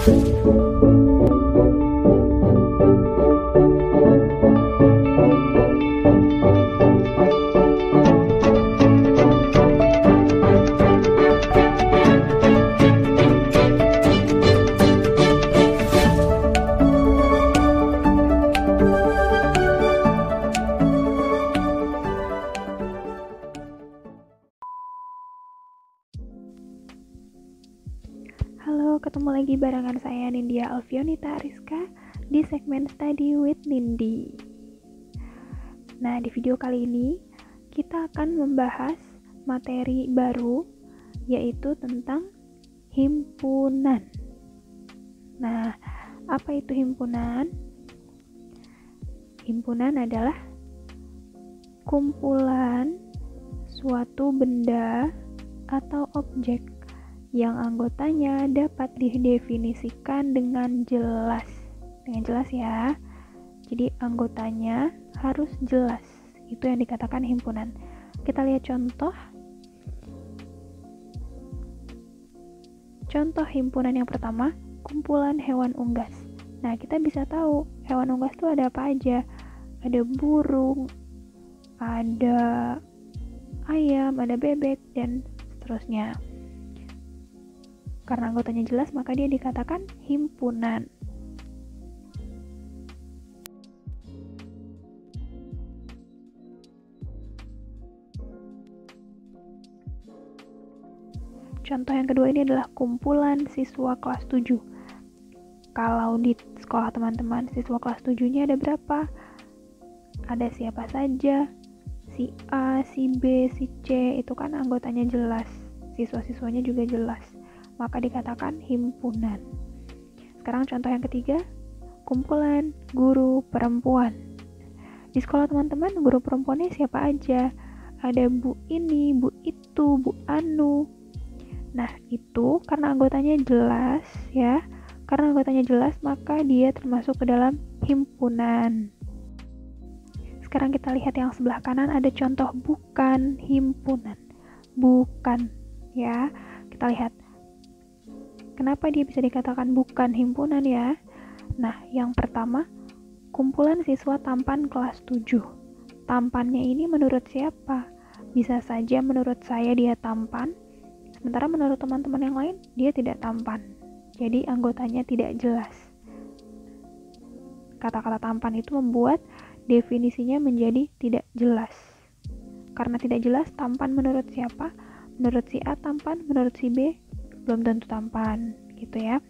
Halo, ketemu lagi barengan saya Nindya Alfionita Ariska di segmen Study with Nindi. Nah, di video kali ini kita akan membahas materi baru, yaitu tentang himpunan. Nah, apa itu himpunan? Himpunan adalah kumpulan suatu benda atau objek yang anggotanya dapat didefinisikan dengan jelas. Dengan jelas ya. Jadi anggotanya harus jelas. Itu yang dikatakan himpunan. Kita lihat contoh. Contoh himpunan yang pertama, kumpulan hewan unggas. Nah, kita bisa tahu hewan unggas itu ada apa aja. Ada burung, ada ayam, ada bebek, dan seterusnya. Karena anggotanya jelas, maka dia dikatakan himpunan. Contoh yang kedua ini adalah kumpulan siswa kelas 7. Kalau di sekolah teman-teman, siswa kelas 7-nya ada berapa? Ada siapa saja? Si A, si B, si C, itu kan anggotanya jelas. Siswa-siswanya juga jelas. Maka dikatakan himpunan. Sekarang contoh yang ketiga, kumpulan guru perempuan. Di sekolah teman-teman, guru perempuannya siapa aja? Ada Bu ini, Bu itu, Bu Anu. Nah, itu karena anggotanya jelas ya. Karena anggotanya jelas, maka dia termasuk ke dalam himpunan. Sekarang kita lihat yang sebelah kanan, ada contoh bukan himpunan. Bukan ya. Kita lihat kenapa dia bisa dikatakan bukan himpunan ya? Nah, yang pertama, kumpulan siswa tampan kelas 7. Tampannya ini menurut siapa? Bisa saja menurut saya dia tampan, sementara menurut teman-teman yang lain, dia tidak tampan. Jadi, anggotanya tidak jelas. Kata-kata tampan itu membuat definisinya menjadi tidak jelas. Karena tidak jelas, tampan menurut siapa? Menurut si A tampan, menurut si B belum tentu tampan, gitu ya.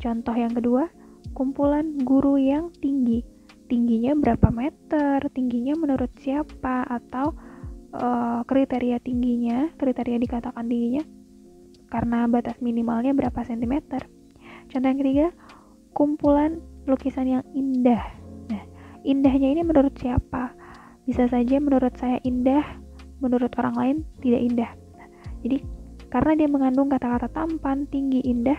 Contoh yang kedua, kumpulan guru yang tinggi. Tingginya berapa meter? Tingginya menurut siapa? Atau kriteria tingginya, kriteria dikatakan tingginya karena batas minimalnya berapa sentimeter. Contoh yang ketiga, kumpulan lukisan yang indah. Nah, indahnya ini menurut siapa? Bisa saja menurut saya indah, menurut orang lain tidak indah. Nah, jadi karena dia mengandung kata-kata tampan, tinggi, indah,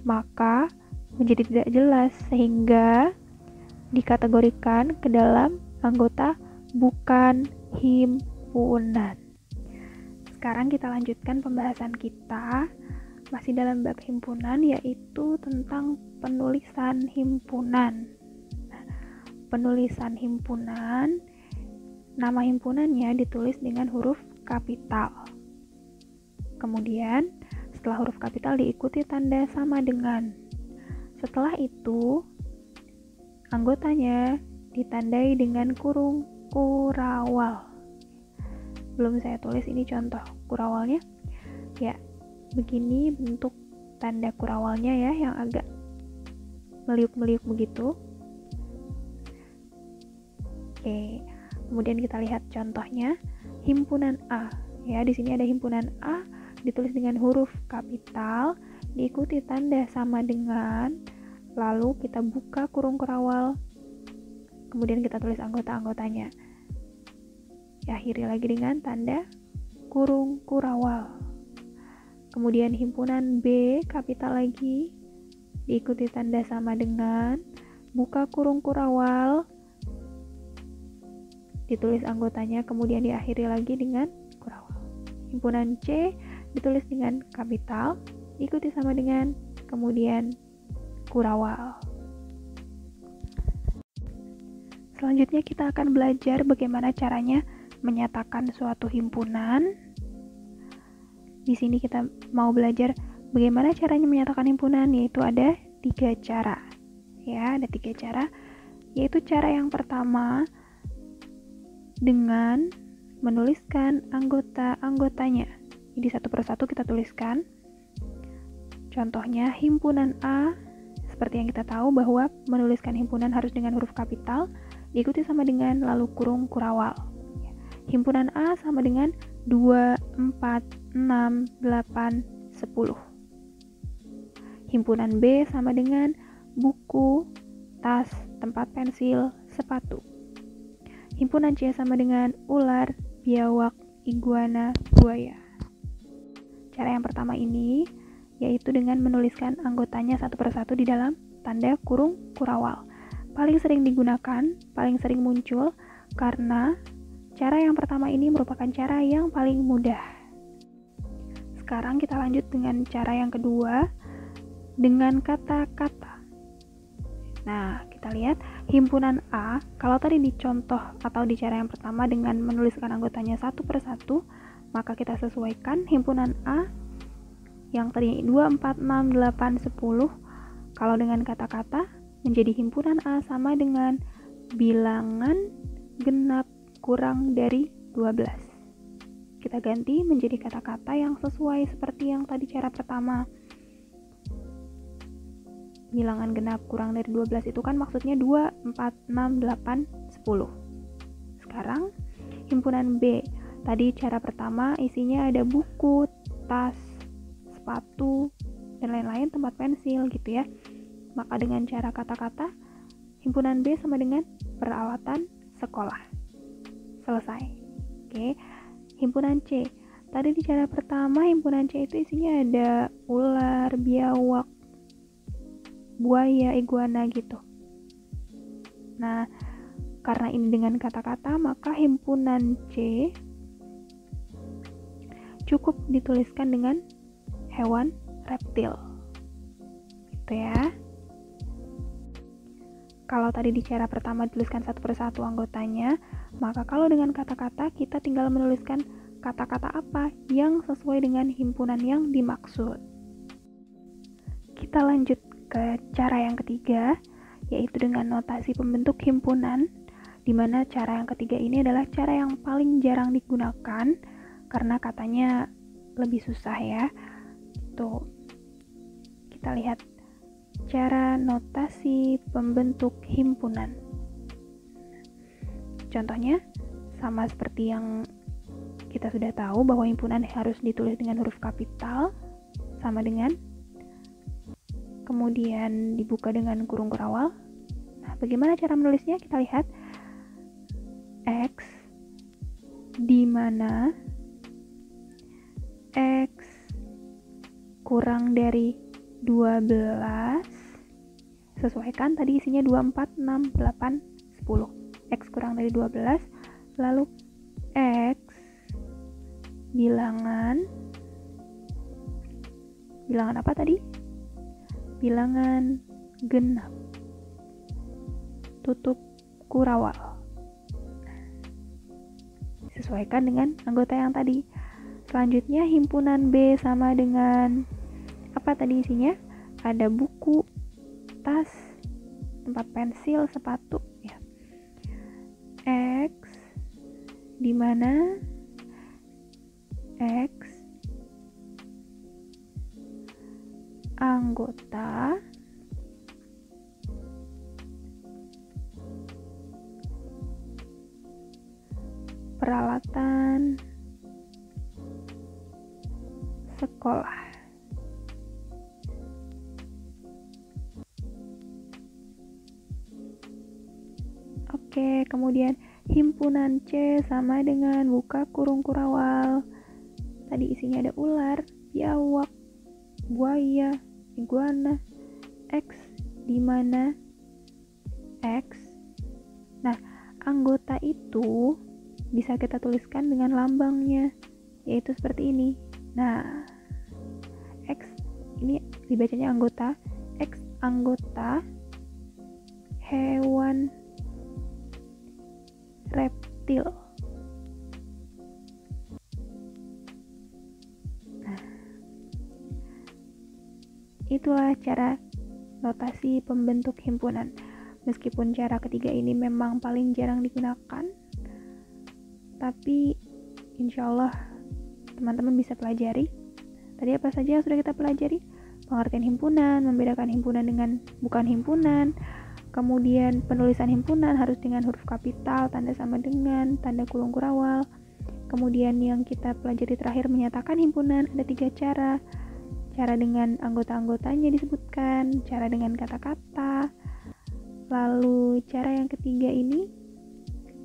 maka menjadi tidak jelas sehingga dikategorikan ke dalam anggota bukan himpunan. Sekarang kita lanjutkan pembahasan kita masih dalam bab himpunan, yaitu tentang penulisan himpunan. Penulisan himpunan, nama himpunannya ditulis dengan huruf kapital. Kemudian, setelah huruf kapital diikuti tanda sama dengan. Setelah itu, anggotanya ditandai dengan kurung kurawal. Belum saya tulis, ini contoh kurawalnya. Ya, begini bentuk tanda kurawalnya ya, yang agak meliuk-meliuk begitu. Oke, kemudian kita lihat contohnya, himpunan A. Ya, di sini ada himpunan A, ditulis dengan huruf kapital, diikuti tanda sama dengan, lalu kita buka kurung kurawal, kemudian kita tulis anggota-anggotanya. Diakhiri lagi dengan tanda kurung kurawal. Kemudian himpunan B, kapital lagi, diikuti tanda sama dengan, buka kurung kurawal, ditulis anggotanya, kemudian diakhiri lagi dengan kurawal. Himpunan C, ditulis dengan kapital, diikuti sama dengan, kemudian kurawal. Selanjutnya kita akan belajar bagaimana caranya menyatakan suatu himpunan. Di sini kita mau belajar bagaimana caranya menyatakan himpunan, yaitu ada 3 cara. Ya, ada 3 cara. Yaitu cara yang pertama dengan menuliskan anggota-anggotanya. Jadi satu persatu kita tuliskan. Contohnya himpunan A, seperti yang kita tahu bahwa menuliskan himpunan harus dengan huruf kapital, diikuti sama dengan lalu kurung kurawal. Himpunan A sama dengan 2, 4, 6, 8, 10. Himpunan B sama dengan buku, tas, tempat pensil, sepatu. Himpunan C sama dengan ular, biawak, iguana, buaya. Cara yang pertama ini yaitu dengan menuliskan anggotanya satu persatu di dalam tanda kurung kurawal. Paling sering digunakan, paling sering muncul karena cara yang pertama ini merupakan cara yang paling mudah. Sekarang kita lanjut dengan cara yang kedua, dengan kata-kata. Nah, kita lihat himpunan A, kalau tadi dicontoh atau di cara yang pertama dengan menuliskan anggotanya satu persatu, maka kita sesuaikan himpunan A yang tadi 2, 4, 6, 8, 10. Kalau dengan kata-kata, menjadi himpunan A sama dengan bilangan genap kurang dari 12. Kita ganti menjadi kata-kata yang sesuai seperti yang tadi cara pertama. Bilangan genap kurang dari 12 itu kan maksudnya 2, 4, 6, 8, 10. Sekarang himpunan B. Tadi cara pertama isinya ada buku, tas, sepatu, dan lain-lain, tempat pensil gitu ya. Maka dengan cara kata-kata, himpunan B sama dengan peralatan sekolah. Selesai. Oke. Himpunan C. Tadi di cara pertama himpunan C itu isinya ada ular, biawak, buaya, iguana gitu. Nah, karena ini dengan kata-kata, maka himpunan C cukup dituliskan dengan hewan reptil. Gitu ya. Kalau tadi di cara pertama dituliskan satu persatu anggotanya, maka kalau dengan kata-kata kita tinggal menuliskan kata-kata apa yang sesuai dengan himpunan yang dimaksud. Kita lanjut ke cara yang ketiga, yaitu dengan notasi pembentuk himpunan, di mana cara yang ketiga ini adalah cara yang paling jarang digunakan karena katanya lebih susah ya. Tuh, kita lihat cara notasi pembentuk himpunan. Contohnya sama seperti yang kita sudah tahu bahwa himpunan harus ditulis dengan huruf kapital, sama dengan kemudian dibuka dengan kurung kurawal. Nah, bagaimana cara menulisnya? Kita lihat X di mana X kurang dari 12, sesuaikan tadi isinya 2, 4, 6, 8, 10. X kurang dari 12, lalu X bilangan apa tadi? Bilangan genap tutup kurawal. Sesuaikan dengan anggota yang tadi. Selanjutnya himpunan B sama dengan apa tadi isinya? Ada buku, tas, tempat pensil, sepatu ya. X di mana X anggota peralatan sekolah. Oke, kemudian himpunan C sama dengan buka kurung kurawal. Tadi isinya ada ular, biawak, buaya, iguana. X di mana X. Nah, anggota itu bisa kita tuliskan dengan lambangnya, yaitu seperti ini. Nah, X ini dibacanya anggota, X anggota hewan reptil. Nah, itulah cara notasi pembentuk himpunan. Meskipun cara ketiga ini memang paling jarang digunakan, tapi insya Allah teman-teman bisa pelajari. Tadi apa saja yang sudah kita pelajari? Pengertian himpunan, membedakan himpunan dengan bukan himpunan, kemudian penulisan himpunan harus dengan huruf kapital, tanda sama dengan, tanda kurung kurawal. Kemudian yang kita pelajari terakhir menyatakan himpunan, ada 3 cara. Cara dengan anggota-anggotanya disebutkan, cara dengan kata-kata. Lalu cara yang ketiga ini,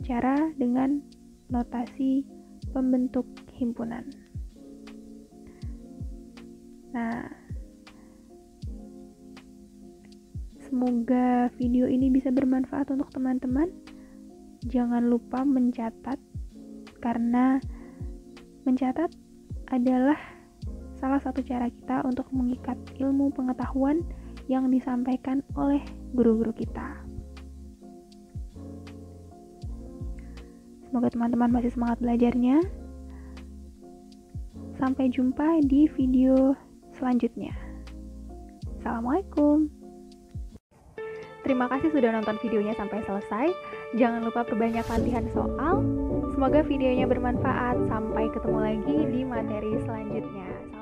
cara dengan notasi pembentuk himpunan. Nah, semoga video ini bisa bermanfaat untuk teman-teman. Jangan lupa mencatat, karena mencatat adalah salah satu cara kita untuk mengikat ilmu pengetahuan yang disampaikan oleh guru-guru kita. Semoga teman-teman masih semangat belajarnya. Sampai jumpa di video selanjutnya. Assalamualaikum. Terima kasih sudah nonton videonya sampai selesai. Jangan lupa perbanyak latihan soal. Semoga videonya bermanfaat. Sampai ketemu lagi di materi selanjutnya.